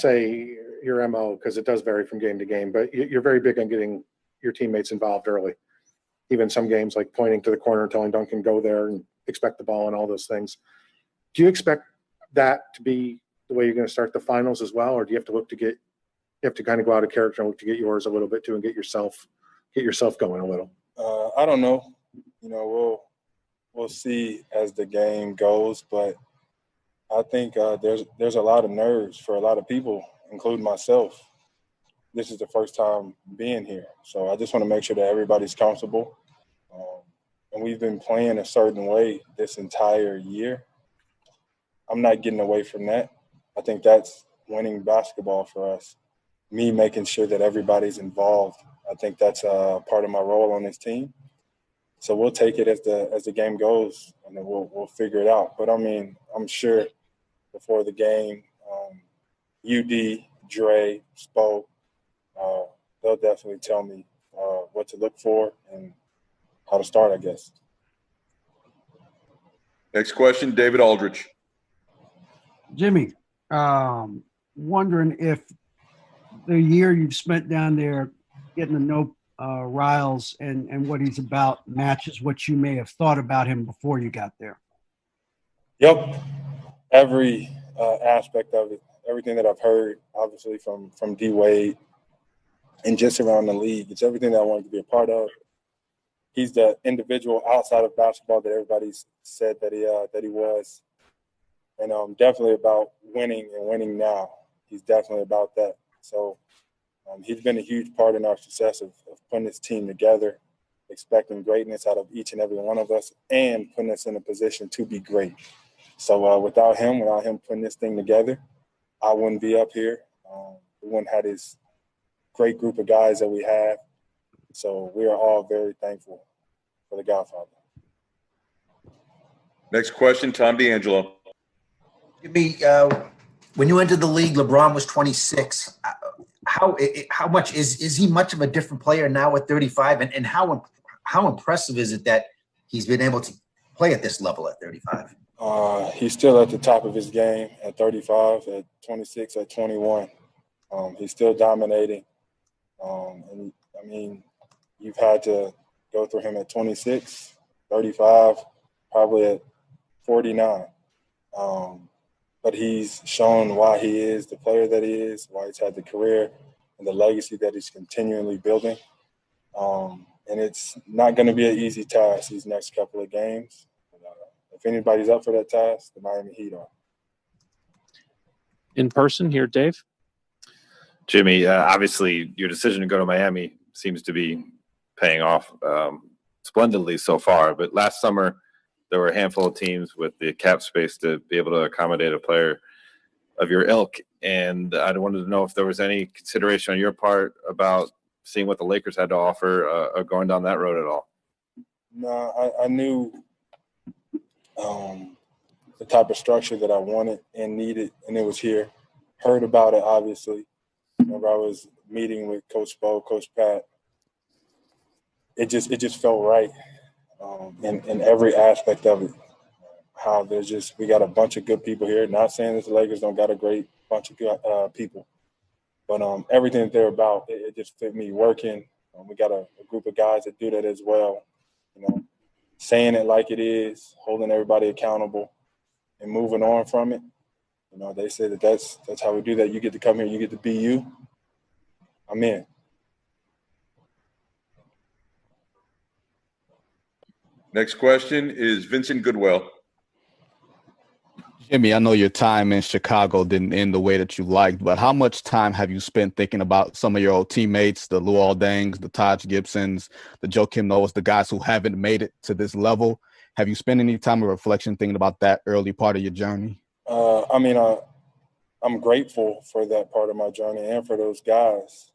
say your MO, because it does vary from game to game, but you're very big on getting your teammates involved early. Even some games like pointing to the corner and telling Duncan go there and expect the ball and all those things. Do you expect that to be the way you're going to start the finals as well, or do you have to kind of go out of character and look to get yours a little bit too and get yourself going a little? I don't know. We'll see as the game goes, but I think there's a lot of nerves for a lot of people, including myself. This is the first time being here, so I just want to make sure that everybody's comfortable. And we've been playing a certain way this entire year. I'm not getting away from that. I think that's winning basketball for us. Me making sure that everybody's involved. I think that's part of my role on this team. So we'll take it as the game goes, and then we'll figure it out. But I mean, I'm sure before the game, UD, Dre, Spo, they'll definitely tell me what to look for and how to start, I guess. Next question, David Aldrich. Jimmy, wondering if the year you've spent down there getting to know Riles and what he's about matches what you may have thought about him before you got there. Yep. Every aspect of it, everything that I've heard, obviously from D-Wade and just around the league, it's everything that I wanted to be a part of. He's the individual outside of basketball that everybody's said that he was. And definitely about winning and winning now. He's definitely about that. So he's been a huge part in our success of putting this team together, expecting greatness out of each and every one of us, and putting us in a position to be great. So without him putting this thing together, I wouldn't be up here. We wouldn't have this great group of guys that we have. So we are all very thankful for the Godfather. Next question, Tom D'Angelo. Jimmy, when you entered the league, LeBron was 26. How much is he much of a different player now at 35? And how impressive is it that he's been able to play at this level at 35? He's still at the top of his game at 35, at 26, at 21. He's still dominating. And I mean, you've had to go through him at 26, 35, probably at 49. But he's shown why he is the player that he is, why he's had the career and the legacy that he's continually building. And it's not going to be an easy task these next couple of games. If anybody's up for that task, the Miami Heat are. In person here, Dave? Jimmy, obviously your decision to go to Miami seems to be paying off splendidly so far. But last summer, there were a handful of teams with the cap space to be able to accommodate a player of your ilk. And I wanted to know if there was any consideration on your part about seeing what the Lakers had to offer going down that road at all. No, I knew the type of structure that I wanted and needed, and it was here. Heard about it, obviously. Whenever I was meeting with Coach Spo, Coach Pat, it just felt right in every aspect of it. How we got a bunch of good people here. Not saying that the Lakers don't got a great bunch of good people, but everything that they're about, it just fit me working. We got a group of guys that do that as well. Saying it like it is, holding everybody accountable, and moving on from it. They say that's how we do that. You get to come here, you get to be you. I'm in. Next question is Vincent Goodwell. Jimmy, I know your time in Chicago didn't end the way that you liked, but how much time have you spent thinking about some of your old teammates, the Luol Dengs, the Taj Gibsons, the Joakim Noahs, the guys who haven't made it to this level? Have you spent any time of reflection thinking about that early part of your journey? I'm grateful for that part of my journey and for those guys.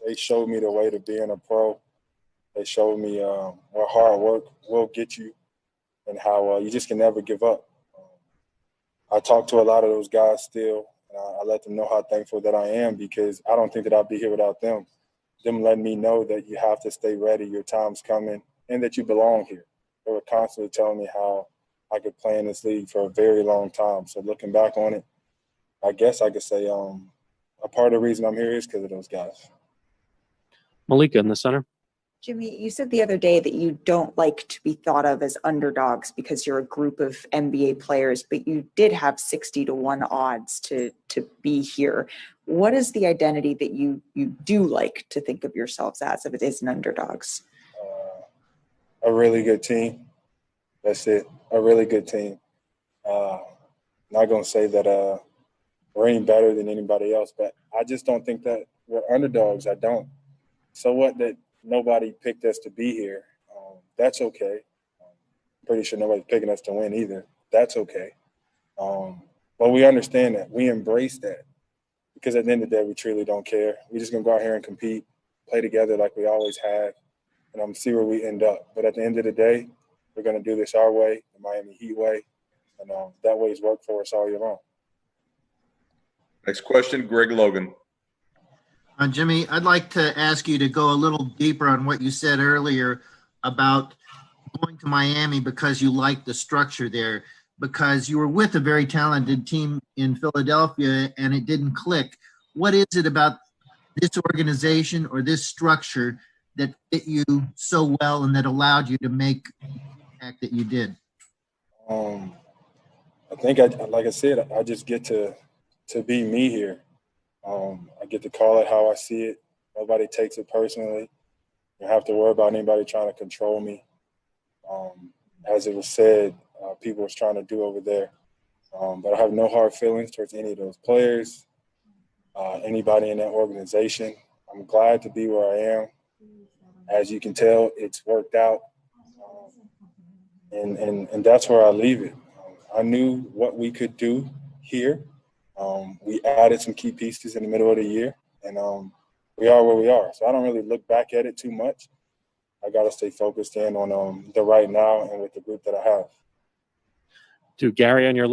They showed me the way to being a pro. They showed me where hard work will get you and how you just can never give up. I talk to a lot of those guys still, and I let them know how thankful that I am, because I don't think that I'd be here without them. Them letting me know that you have to stay ready, your time's coming, and that you belong here. They were constantly telling me how I could play in this league for a very long time. So looking back on it, I guess I could say a part of the reason I'm here is because of those guys. Malika in the center. Jimmy, you said the other day that you don't like to be thought of as underdogs because you're a group of NBA players, but you did have 60-1 odds to be here. What is the identity that you do like to think of yourselves as if it is an underdogs? A really good team. That's it. A really good team. Not going to say that we're any better than anybody else, but I just don't think that we're underdogs. I don't. So what that nobody picked us to be here. That's okay. Pretty sure nobody's picking us to win either. That's okay. But we understand that. We embrace that because at the end of the day, we truly don't care. We're just going to go out here and compete, play together like we always have, and see where we end up. But at the end of the day, we're going to do this our way, the Miami Heat way, and that way's worked for us all year long. Next question, Greg Logan. Jimmy, I'd like to ask you to go a little deeper on what you said earlier about going to Miami because you like the structure there, because you were with a very talented team in Philadelphia and it didn't click. What is it about this organization or this structure that fit you so well and that allowed you to make the impact that you did? I think, like I said, I just get to be me here. I get to call it how I see it. Nobody takes it personally. You don't have to worry about anybody trying to control me. As it was said, people was trying to do over there. But I have no hard feelings towards any of those players, anybody in that organization. I'm glad to be where I am. As you can tell, it's worked out. And that's where I leave it. I knew what we could do here. We added some key pieces in the middle of the year, and we are where we are. So I don't really look back at it too much. I got to stay focused in on the right now and with the group that I have. To Gary on your left.